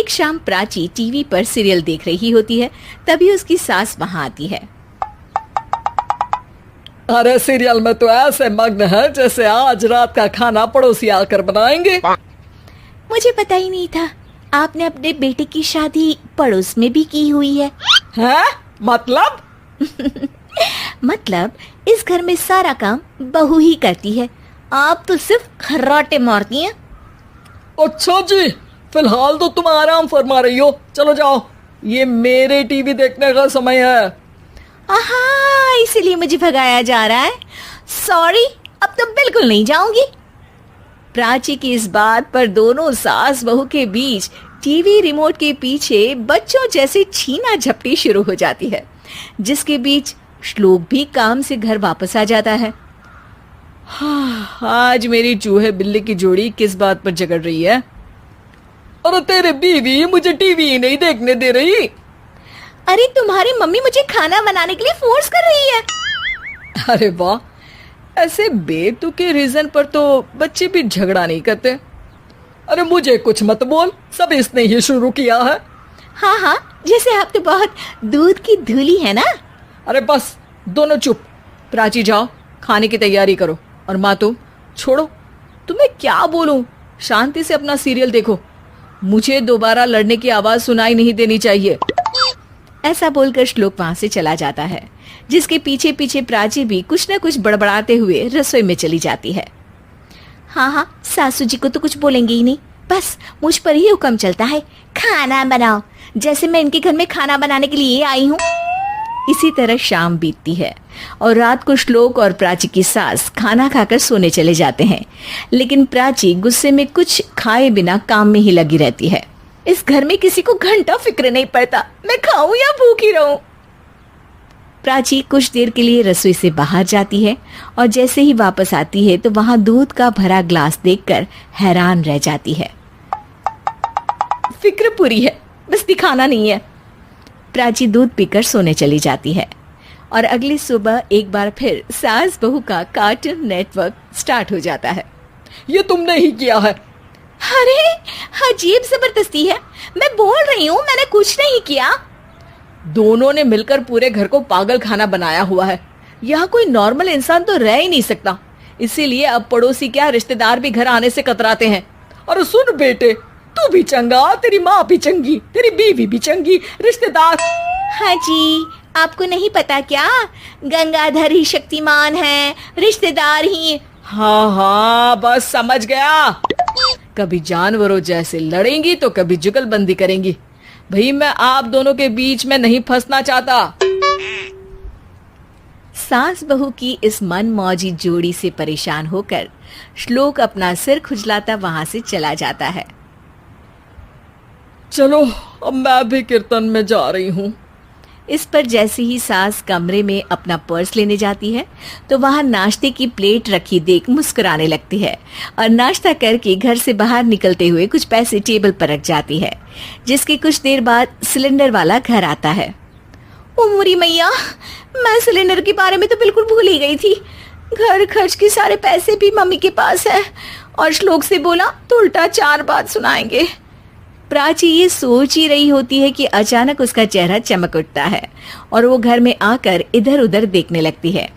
एक शाम प्राची टीवी पर सीरियल देख रही होती है। तभी उसकी सास वहां आती है। अरे सीरियल में तो ऐसे मग्न है जैसे आज रात का खाना पड़ोसी आकर बनाएंगे। मुझे पता ही नहीं था आपने अपने बेटे की शादी पड़ोस में भी की हुई है। हैं? मतलब? मतलब इस घर में सारा काम बहू ही करती है, आप तो सिर्फ खर्राटे मारती हैं। अच्छा जी, फिलहाल तो तुम आराम फरमा रही हो, चलो जाओ, ये मेरे टीवी देखने का समय है। आहा, इसीलिए मुझे भगाया जा रहा है। सॉरी, अब तो बिल्कुल नहीं जाऊंगी। प्राची की इस बात पर दोनों सास बहू के बीच टीवी रिमोट के पीछे बच्चों जैसे छीना झपटी शुरू हो जाती है, जिसके बीच श्लोक भी काम से घर वापस आ जाता है। आज मेरी चूहे बिल्ली की जोड़ी किस बात पर झगड़ रही है? अरे तेरे बीवी मुझे टीवी ही नहीं देखने दे रही। अरे तुम्हारी मम्मी मुझे खाना बनाने के लिए फोर्स कर रही है। अरे वाह, ऐसे बेतुके रीजन पर तो बच्चे भी झगड़ा नहीं करते। अरे मुझे कुछ मत बोल, सब इसने ही शुरू किया है। हाँ हाँ, जैसे आप तो बहुत दूध की धूली है ना। अरे बस, दोनों चुप। प्राची जाओ, खाने की तैयारी करो। और माँ तुम छोड़ो, तुम्हें क्या बोलूं, शांति से अपना सीरियल देखो, मुझे दोबारा लड़ने की आवाज सुनाई नहीं देनी चाहिए। ऐसा बोलकर श्लोक वहां से चला जाता है, जिसके पीछे पीछे प्राची भी कुछ न कुछ बड़बड़ाते हुए रसोई में चली जाती है। हाँ हाँ, सासू जी को तो कुछ बोलेंगे ही नहीं, बस मुझ पर ही हुक्म चलता है, खाना बनाओ, जैसे मैं इनके घर में खाना बनाने के लिए आई हूँ। इसी तरह शाम बीतती है और रात को श्लोक और प्राची की सास खाना खाकर सोने चले जाते हैं, लेकिन प्राची गुस्से में कुछ खाए बिना काम में ही लगी रहती है। इस घर में किसी को घंटा फिक्र नहीं पड़ता, मैं खाऊं या भूखी रहूं। प्राची कुछ देर के लिए रसोई से बाहर जाती है और जैसे ही वापस आती है तो वहां दूध का भरा ग्लास देखकर हैरान रह जाती है। फिक्र पूरी है, बस दिखाना नहीं है। प्राची दूध पीकर सोने चली जाती है और अगली सुबह एक बार फिर सास बहू का कार्टून नेटवर्क स्टार्ट हो जाता है। ये तुमने ही किया है। अरे अजीब जबरदस्ती है, मैं बोल रही हूँ मैंने कुछ नहीं किया। दोनों ने मिलकर पूरे घर को पागल खाना बनाया हुआ है। यहाँ कोई नॉर्मल इंसान तो रह ही नहीं सकता, इसीलिए अब पड़ोसी क्या रिश्तेदार भी घर आने से कतराते हैं। और सुन बेटे, तू भी चंगा, तेरी माँ भी चंगी, तेरी बीवी भी चंगी, रिश्तेदार। हाँ जी, आपको नहीं पता क्या, गंगाधर ही शक्तिमान है, रिश्तेदार ही। हाँ हाँ, बस समझ गया। कभी जानवरों जैसे लड़ेंगी तो कभी जुगलबंदी करेंगी। भाई मैं आप दोनों के बीच में नहीं फंसना चाहता। सास बहू की इस मनमौजी जोड़ी से परेशान होकर श्लोक अपना सिर खुजलाता वहां से चला जाता है। चलो अब मैं भी कीर्तन में जा रही हूँ। इस पर जैसे ही सास कमरे में अपना पर्स लेने जाती है तो वहां नाश्ते की प्लेट रखी देख मुस्कुराने लगती है और नाश्ता करके घर से बाहर निकलते हुए कुछ पैसे टेबल पर रख जाती है, जिसके कुछ देर बाद सिलेंडर वाला घर आता है। ओ मोरी मैया, मैं सिलेंडर के बारे में तो बिल्कुल भूल ही गई थी। घर खर्च के सारे पैसे भी मम्मी के पास है और श्लोक से बोला तो उल्टा 4 बात सुनाएंगे। प्राची ये सोच ही रही होती है कि अचानक उसका चेहरा चमक उठता है और वो घर में आकर इधर उधर देखने लगती है।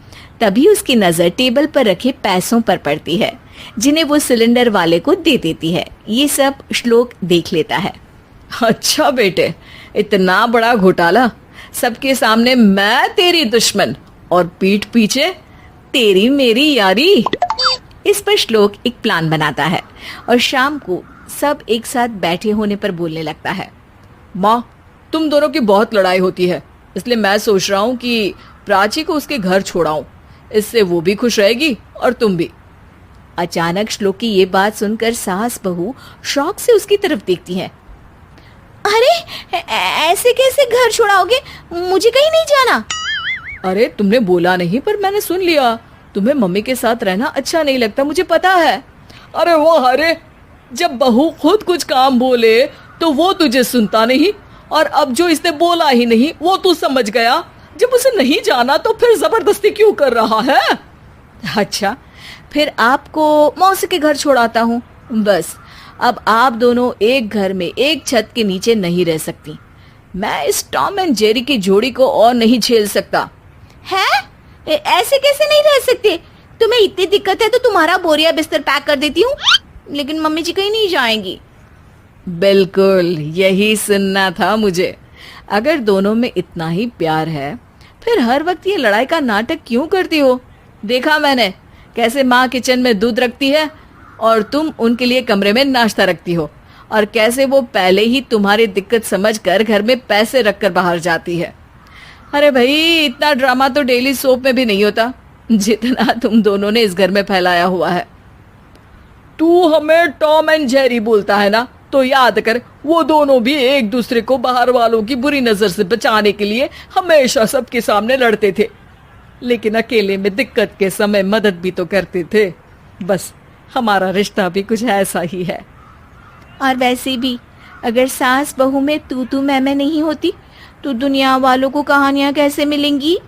तभी उसकी नजर टेबल पर रखे पैसों पर पड़ती है, जिन्हें वो सिलेंडर वाले को दे देती है। ये सब श्लोक देख लेता है। अच्छा बेटे, इतना बड़ा घोटाला, सबके सामने मैं तेरी दुश्मन और पीठ पीछे तेरी मेरी यारी। इस पर श्लोक एक प्लान बनाता है और शाम को सब एक साथ बैठे होने पर बोलने लगता है। माँ, तुम दोनों की बहुत लड़ाई होती है, इसलिए मैं सोच रहा हूँ कि प्राची को उसके घर छोड़ाऊं, इससे वो भी खुश रहेगी और तुम भी। अचानक श्लोक की ये बात सुनकर सास बहू शौक से उसकी तरफ देखती हैं। अरे ऐसे कैसे घर छोड़ाओगे, मुझे कहीं नहीं जाना। अरे तुमने बोला नहीं पर मैंने सुन लिया, तुम्हें मम्मी के साथ रहना अच्छा नहीं लगता, मुझे पता है। अरे वो, अरे जब बहू खुद कुछ काम बोले तो वो तुझे सुनता नहीं, और अब जो इसने बोला ही नहीं वो तू समझ गया। जब उसे नहीं जाना तो फिर जबरदस्ती क्यों कर रहा है? अच्छा, फिर आपको मौसी के घर छोड़ाता हूँ, बस अब आप दोनों एक घर में एक छत के नीचे नहीं रह सकती। मैं इस टॉम एंड जेरी की जोड़ी को और नहीं झेल सकता। है? ऐसे कैसे नहीं रह सकते? तुम्हें इतनी दिक्कत है तो तुम्हारा बोरिया बिस्तर पैक कर देती हूँ, लेकिन मम्मी जी कहीं नहीं जाएंगी। बिल्कुल यही सुनना था मुझे। अगर दोनों में इतना ही प्यार है फिर हर वक्त ये लड़ाई का नाटक क्यों करती हो? देखा मैंने कैसे माँ किचन में दूध रखती है और तुम उनके लिए कमरे में नाश्ता रखती हो, और कैसे वो पहले ही तुम्हारी दिक्कत समझकर घर में पैसे रखकर बाहर जाती है। अरे भाई, इतना ड्रामा तो डेली सोप में भी नहीं होता जितना तुम दोनों ने इस घर में फैलाया हुआ है। तू हमें टॉम एंड जेरी बोलता है ना, तो याद कर वो दोनों भी एक दूसरे को बाहर वालों की बुरी नजर से बचाने के लिए हमेशा सबके सामने लड़ते थे, लेकिन अकेले में दिक्कत के समय मदद भी तो करते थे। बस हमारा रिश्ता भी कुछ ऐसा ही है। और वैसे भी अगर सास बहू में तू मैं नहीं होती तो दुनिया वालों को कहानियां कैसे मिलेंगी?